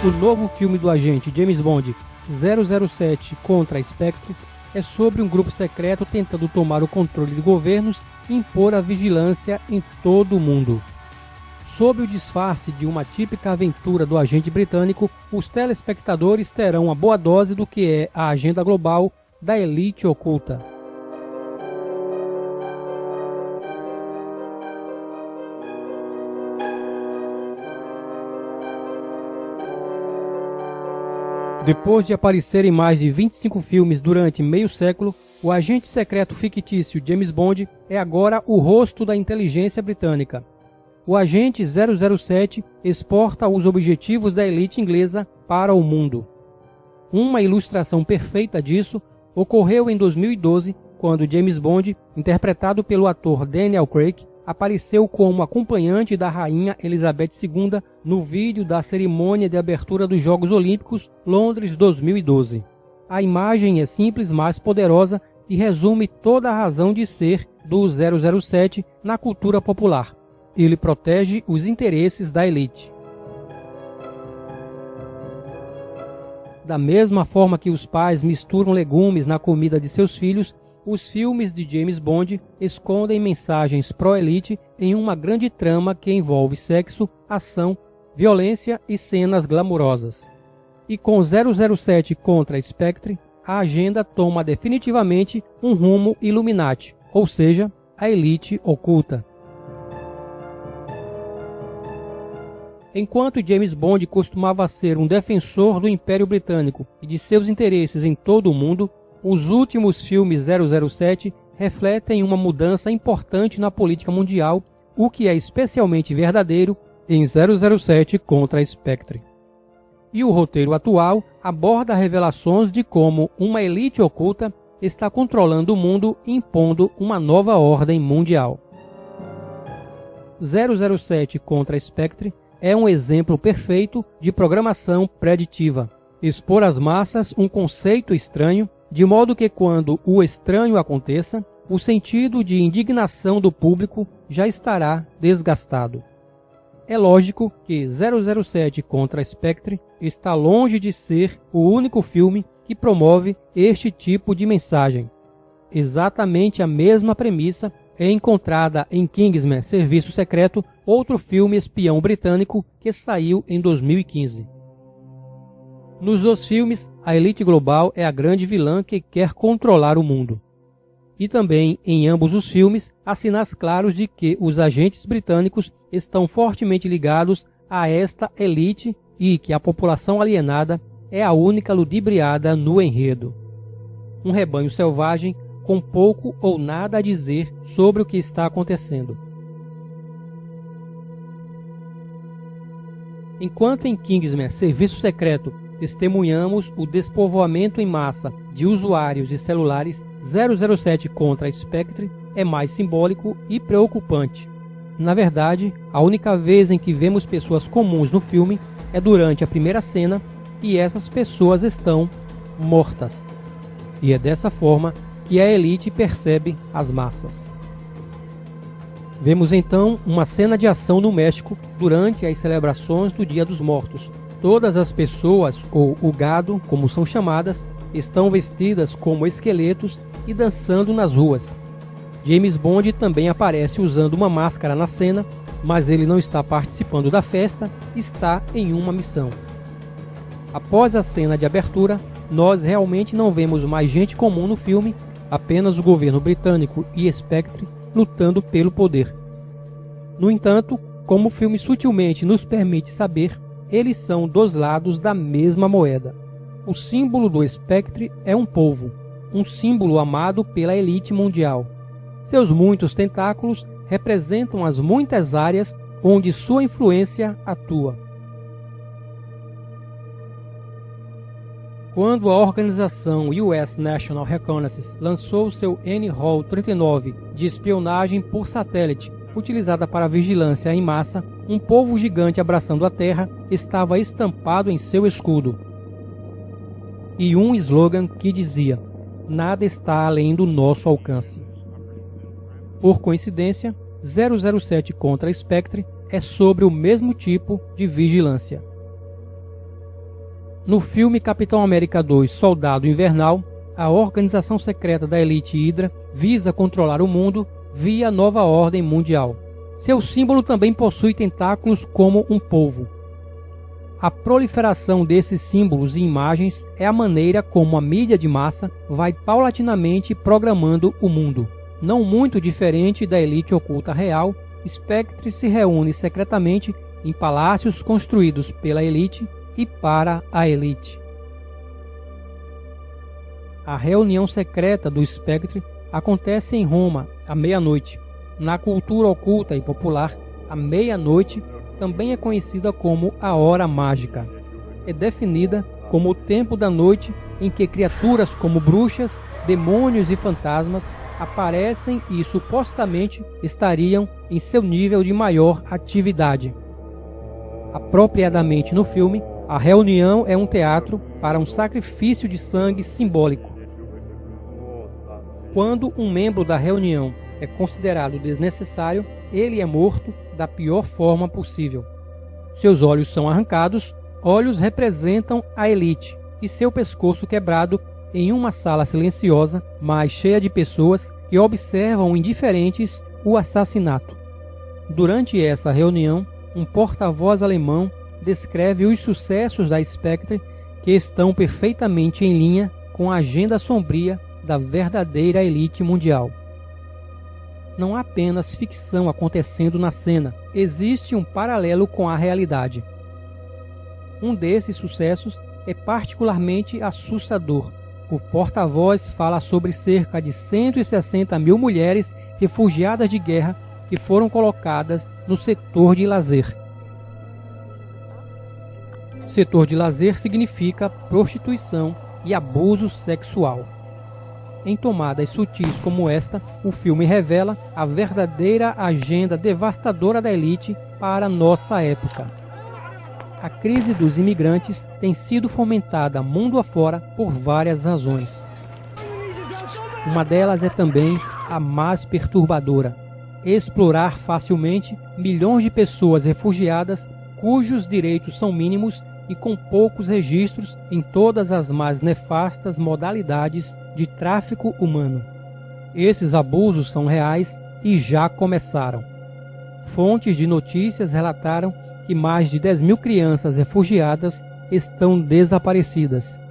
O novo filme do agente James Bond 007 contra Spectre é sobre um grupo secreto tentando tomar o controle de governos e impor a vigilância em todo o mundo. Sob o disfarce de uma típica aventura do agente britânico, os telespectadores terão uma boa dose do que é a agenda global da elite oculta. Depois de aparecer em mais de 25 filmes durante meio século, o agente secreto fictício James Bond é agora o rosto da inteligência britânica. O agente 007 exporta os objetivos da elite inglesa para o mundo. Uma ilustração perfeita disso ocorreu em 2012, quando James Bond, interpretado pelo ator Daniel Craig, apareceu como acompanhante da rainha Elizabeth II no vídeo da cerimônia de abertura dos Jogos Olímpicos Londres 2012. A imagem é simples, mas poderosa e resume toda a razão de ser do 007 na cultura popular. Ele protege os interesses da elite. Da mesma forma que os pais misturam legumes na comida de seus filhos, os filmes de James Bond escondem mensagens pró-elite em uma grande trama que envolve sexo, ação, violência e cenas glamourosas. E com 007 contra Spectre, a agenda toma definitivamente um rumo Illuminati, ou seja, a elite oculta. Enquanto James Bond costumava ser um defensor do Império Britânico e de seus interesses em todo o mundo, os últimos filmes 007 refletem uma mudança importante na política mundial, o que é especialmente verdadeiro em 007 contra Spectre. E o roteiro atual aborda revelações de como uma elite oculta está controlando o mundo e impondo uma nova ordem mundial. 007 contra Spectre é um exemplo perfeito de programação preditiva. Expor às massas um conceito estranho, de modo que quando o estranho aconteça, o sentido de indignação do público já estará desgastado. É lógico que 007 contra Spectre está longe de ser o único filme que promove este tipo de mensagem. Exatamente a mesma premissa é encontrada em Kingsman Serviço Secreto, outro filme espião britânico que saiu em 2015. Nos dois filmes, a elite global é a grande vilã que quer controlar o mundo. E também, em ambos os filmes, há sinais claros de que os agentes britânicos estão fortemente ligados a esta elite e que a população alienada é a única ludibriada no enredo. Um rebanho selvagem com pouco ou nada a dizer sobre o que está acontecendo. Enquanto em Kingsman Serviço Secreto testemunhamos o despovoamento em massa de usuários de celulares, 007 contra Spectre é mais simbólico e preocupante. Na verdade, a única vez em que vemos pessoas comuns no filme é durante a primeira cena e essas pessoas estão mortas. E é dessa forma que a elite percebe as massas. Vemos então uma cena de ação no México durante as celebrações do Dia dos Mortos. Todas as pessoas, ou o gado, como são chamadas, estão vestidas como esqueletos e dançando nas ruas. James Bond também aparece usando uma máscara na cena, mas ele não está participando da festa, está em uma missão. Após a cena de abertura, nós realmente não vemos mais gente comum no filme, apenas o governo britânico e Spectre lutando pelo poder. No entanto, como o filme sutilmente nos permite saber, eles são dos lados da mesma moeda. O símbolo do Spectre é um polvo, um símbolo amado pela elite mundial. Seus muitos tentáculos representam as muitas áreas onde sua influência atua. Quando a organização US National Reconnaissance lançou seu N-Hall 39 de espionagem por satélite, utilizada para vigilância em massa, um polvo gigante abraçando a Terra estava estampado em seu escudo. E um slogan que dizia: "Nada está além do nosso alcance". Por coincidência, 007 contra Spectre é sobre o mesmo tipo de vigilância. No filme Capitão América 2 Soldado Invernal, a organização secreta da Elite Hydra visa controlar o mundo via nova ordem mundial. Seu símbolo também possui tentáculos como um polvo. A proliferação desses símbolos e imagens é a maneira como a mídia de massa vai paulatinamente programando o mundo. Não muito diferente da elite oculta real, Spectre se reúne secretamente em palácios construídos pela elite e para a elite. A reunião secreta do Spectre acontece em Roma, à meia-noite. Na cultura oculta e popular, a meia-noite também é conhecida como a hora mágica. É definida como o tempo da noite em que criaturas como bruxas, demônios e fantasmas aparecem e supostamente estariam em seu nível de maior atividade. Apropriadamente no filme, a reunião é um teatro para um sacrifício de sangue simbólico. Quando um membro da reunião é considerado desnecessário, ele é morto da pior forma possível. Seus olhos são arrancados, olhos representam a elite, e seu pescoço quebrado em uma sala silenciosa, mas cheia de pessoas que observam indiferentes o assassinato. Durante essa reunião, um porta-voz alemão descreve os sucessos da Spectre que estão perfeitamente em linha com a agenda sombria da verdadeira elite mundial. Não há apenas ficção acontecendo na cena, existe um paralelo com a realidade. Um desses sucessos é particularmente assustador. O porta-voz fala sobre cerca de 160 mil mulheres refugiadas de guerra que foram colocadas no setor de lazer. Setor de lazer significa prostituição e abuso sexual. Em tomadas sutis como esta, o filme revela a verdadeira agenda devastadora da elite para nossa época. A crise dos imigrantes tem sido fomentada mundo afora por várias razões. Uma delas é também a mais perturbadora: explorar facilmente milhões de pessoas refugiadas cujos direitos são mínimos e com poucos registros em todas as mais nefastas modalidades de tráfico humano. Esses abusos são reais e já começaram. Fontes de notícias relataram que mais de 10 mil crianças refugiadas estão desaparecidas.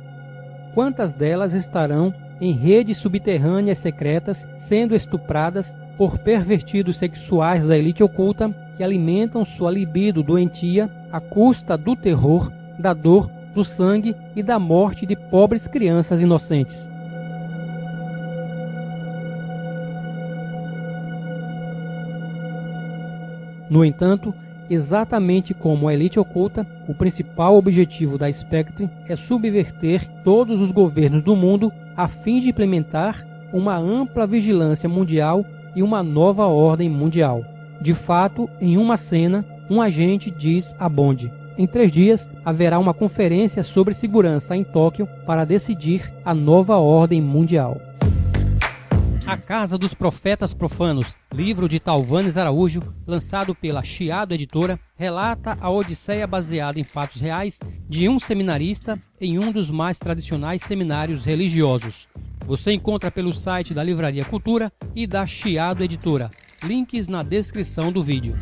Quantas delas estarão em redes subterrâneas secretas sendo estupradas por pervertidos sexuais da elite oculta que alimentam sua libido doentia à custa do terror, da dor, do sangue e da morte de pobres crianças inocentes? No entanto, exatamente como a elite oculta, o principal objetivo da Spectre é subverter todos os governos do mundo a fim de implementar uma ampla vigilância mundial e uma nova ordem mundial. De fato, em uma cena, um agente diz a Bond: em 3 dias haverá uma conferência sobre segurança em Tóquio para decidir a nova ordem mundial. A Casa dos Profetas Profanos, livro de Talvanes Araújo, lançado pela Chiado Editora, relata a odisseia baseada em fatos reais de um seminarista em um dos mais tradicionais seminários religiosos. Você encontra pelo site da Livraria Cultura e da Chiado Editora. Links na descrição do vídeo.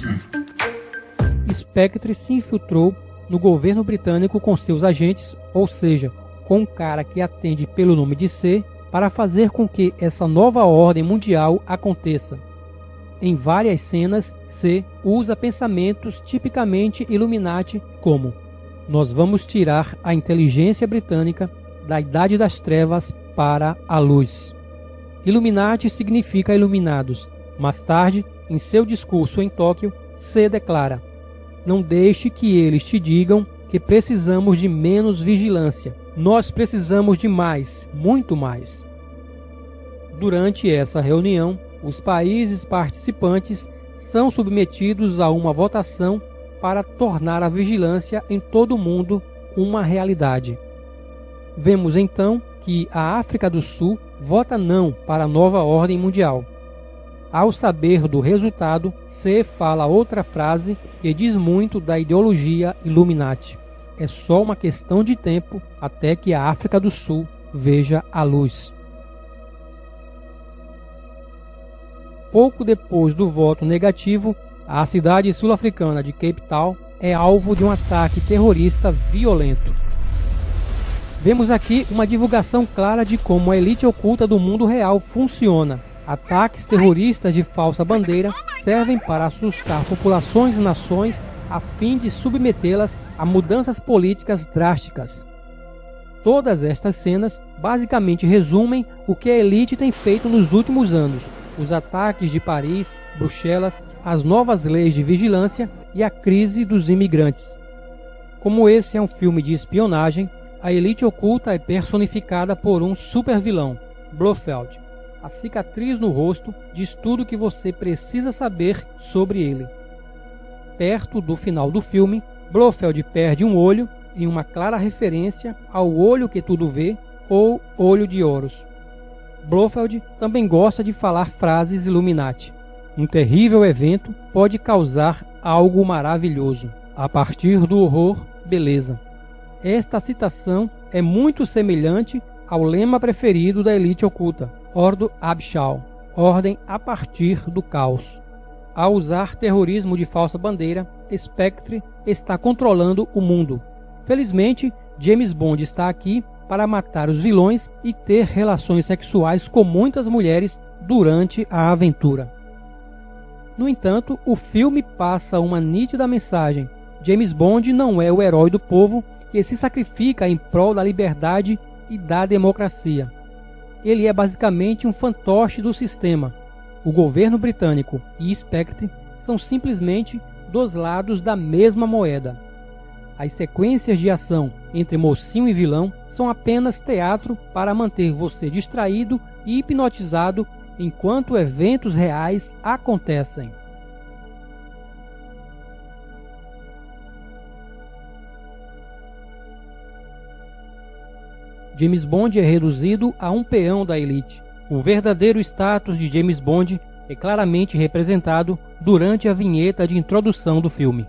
Spectre se infiltrou no governo britânico com seus agentes, ou seja, com um cara que atende pelo nome de C, para fazer com que essa nova ordem mundial aconteça. Em várias cenas, C usa pensamentos tipicamente Illuminati como: nós vamos tirar a inteligência britânica da Idade das Trevas para a luz. Illuminati significa iluminados. Mais tarde, em seu discurso em Tóquio, C declara: não deixe que eles te digam que precisamos de menos vigilância. Nós precisamos de mais, muito mais. Durante essa reunião, os países participantes são submetidos a uma votação para tornar a vigilância em todo o mundo uma realidade. Vemos então que a África do Sul vota não para a nova ordem mundial. Ao saber do resultado, C fala outra frase que diz muito da ideologia Illuminati. é só uma questão de tempo até que a África do Sul veja a luz. Pouco depois do voto negativo, a cidade sul-africana de Cape Town é alvo de um ataque terrorista violento. Vemos aqui uma divulgação clara de como a elite oculta do mundo real funciona. Ataques terroristas de falsa bandeira servem para assustar populações e nações a fim de submetê-las a mudanças políticas drásticas. Todas estas cenas basicamente resumem o que a elite tem feito nos últimos anos: os ataques de Paris, Bruxelas, as novas leis de vigilância e a crise dos imigrantes. Como esse é um filme de espionagem, a elite oculta é personificada por um supervilão, Blofeld. A cicatriz no rosto diz tudo o que você precisa saber sobre ele. Perto do final do filme, Blofeld perde um olho em uma clara referência ao olho que tudo vê, ou olho de Horus. Blofeld também gosta de falar frases Illuminati. Um terrível evento pode causar algo maravilhoso. A partir do horror, beleza. Esta citação é muito semelhante ao lema preferido da elite oculta, Ordo ab Chao, ordem a partir do caos. Ao usar terrorismo de falsa bandeira, Spectre está controlando o mundo. Felizmente, James Bond está aqui para matar os vilões e ter relações sexuais com muitas mulheres durante a aventura. No entanto, o filme passa uma nítida mensagem: James Bond não é o herói do povo que se sacrifica em prol da liberdade e da democracia. Ele é basicamente um fantoche do sistema. O governo britânico e Spectre são simplesmente dois lados da mesma moeda. As sequências de ação entre mocinho e vilão são apenas teatro para manter você distraído e hipnotizado enquanto eventos reais acontecem. James Bond é reduzido a um peão da elite. O verdadeiro status de James Bond é claramente representado durante a vinheta de introdução do filme.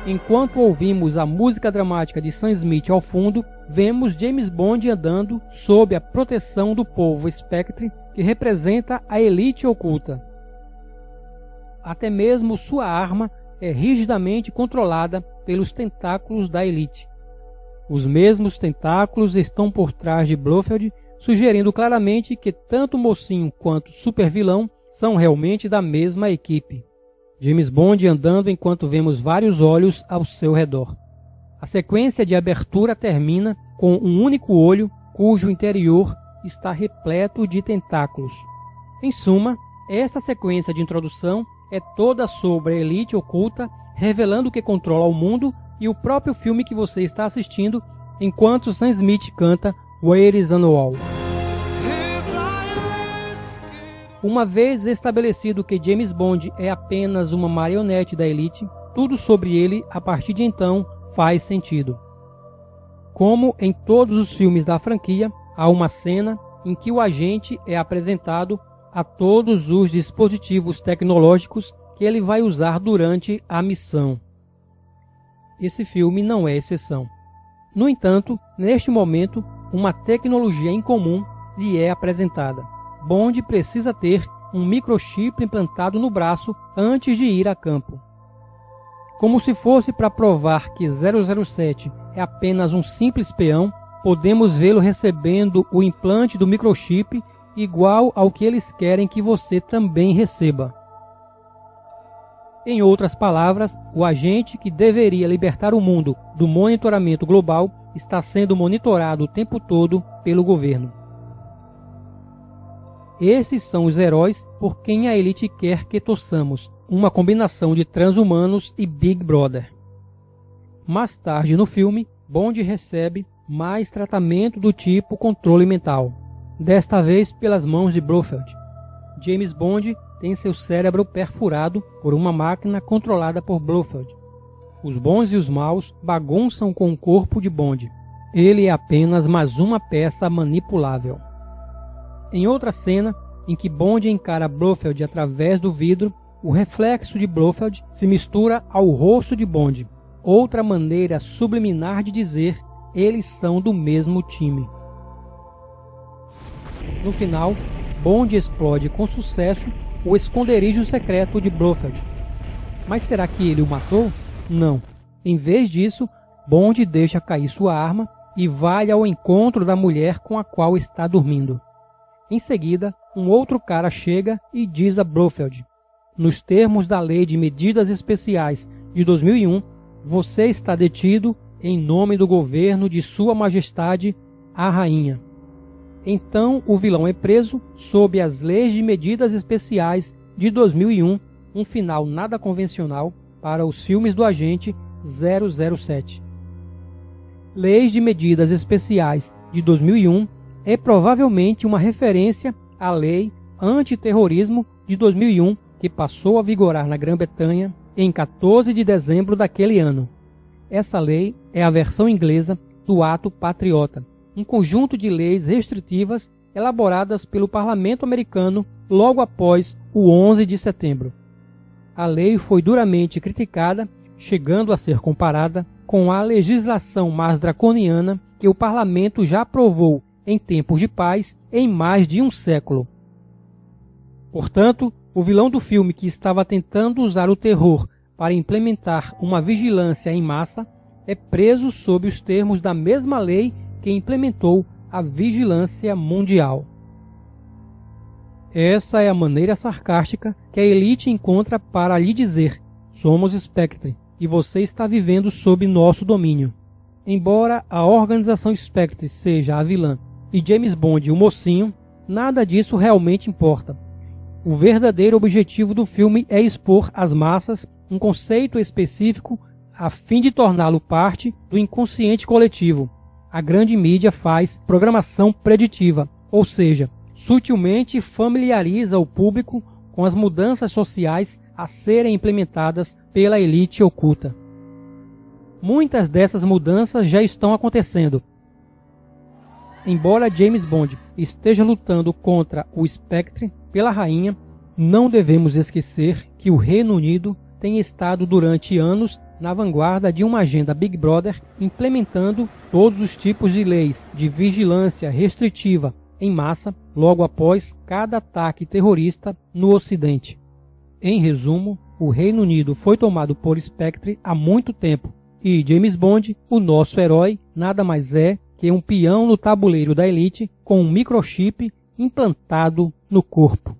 Enquanto ouvimos a música dramática de Sam Smith ao fundo, vemos James Bond andando sob a proteção do povo Spectre, que representa a elite oculta. Até mesmo sua arma é rigidamente controlada pelos tentáculos da elite. Os mesmos tentáculos estão por trás de Blofeld, sugerindo claramente que tanto o mocinho quanto o supervilão são realmente da mesma equipe. James Bond andando enquanto vemos vários olhos ao seu redor. A sequência de abertura termina com um único olho, cujo interior está repleto de tentáculos. Em suma, esta sequência de introdução é toda sobre a elite oculta, revelando que controla o mundo e o próprio filme que você está assistindo, enquanto Sam Smith canta Where is the Wall. Uma vez estabelecido que James Bond é apenas uma marionete da elite, tudo sobre ele, a partir de então, faz sentido. Como em todos os filmes da franquia, há uma cena em que o agente é apresentado a todos os dispositivos tecnológicos que ele vai usar durante a missão. Esse filme não é exceção. No entanto, neste momento, uma tecnologia incomum lhe é apresentada. Bond precisa ter um microchip implantado no braço antes de ir a campo. Como se fosse para provar que 007 é apenas um simples peão, podemos vê-lo recebendo o implante do microchip igual ao que eles querem que você também receba. Em outras palavras, o agente que deveria libertar o mundo do monitoramento global está sendo monitorado o tempo todo pelo governo. Esses são os heróis por quem a elite quer que torçamos, uma combinação de transhumanos e Big Brother. Mais tarde no filme, Bond recebe mais tratamento do tipo controle mental, desta vez pelas mãos de Blofeld. James Bond tem seu cérebro perfurado por uma máquina controlada por Blofeld. Os bons e os maus bagunçam com o corpo de Bond. Ele é apenas mais uma peça manipulável. Em outra cena, em que Bond encara Blofeld através do vidro, O reflexo de Blofeld se mistura ao rosto de Bond, outra maneira subliminar de dizer eles são do mesmo time. No final, Bond explode com sucesso o esconderijo secreto de Blofeld. Mas será que ele o matou? Não. Em vez disso, Bond deixa cair sua arma e vai ao encontro da mulher com a qual está dormindo. Em seguida, um outro cara chega e diz a Blofeld: nos termos da Lei de Medidas Especiais de 2001, você está detido em nome do governo de Sua Majestade, a Rainha. Então o vilão é preso sob as Leis de Medidas Especiais de 2001, um final nada convencional para os filmes do agente 007. Leis de Medidas Especiais de 2001 é provavelmente uma referência à Lei Antiterrorismo de 2001, que passou a vigorar na Grã-Bretanha em 14 de dezembro daquele ano. Essa lei é a versão inglesa do Ato Patriota, um conjunto de leis restritivas elaboradas pelo Parlamento americano logo após o 11 de setembro. A lei foi duramente criticada, chegando a ser comparada com a legislação mais draconiana que o Parlamento já aprovou em tempos de paz em mais de um século. Portanto, o vilão do filme, que estava tentando usar o terror para implementar uma vigilância em massa, é preso sob os termos da mesma lei que implementou a vigilância mundial. Essa é a maneira sarcástica que a elite encontra para lhe dizer: somos Spectre e você está vivendo sob nosso domínio. Embora a organização Spectre seja a vilã e James Bond o mocinho, nada disso realmente importa. O verdadeiro objetivo do filme é expor às massas um conceito específico a fim de torná-lo parte do inconsciente coletivo. A grande mídia faz programação preditiva, ou seja, sutilmente familiariza o público com as mudanças sociais a serem implementadas pela elite oculta. Muitas dessas mudanças já estão acontecendo. Embora James Bond esteja lutando contra o Spectre pela rainha, não devemos esquecer que o Reino Unido tem estado durante anos na vanguarda de uma agenda Big Brother, implementando todos os tipos de leis de vigilância restritiva em massa logo após cada ataque terrorista no Ocidente. Em resumo, o Reino Unido foi tomado por Spectre há muito tempo, e James Bond, o nosso herói, nada mais é que um peão no tabuleiro da elite com um microchip implantado no corpo.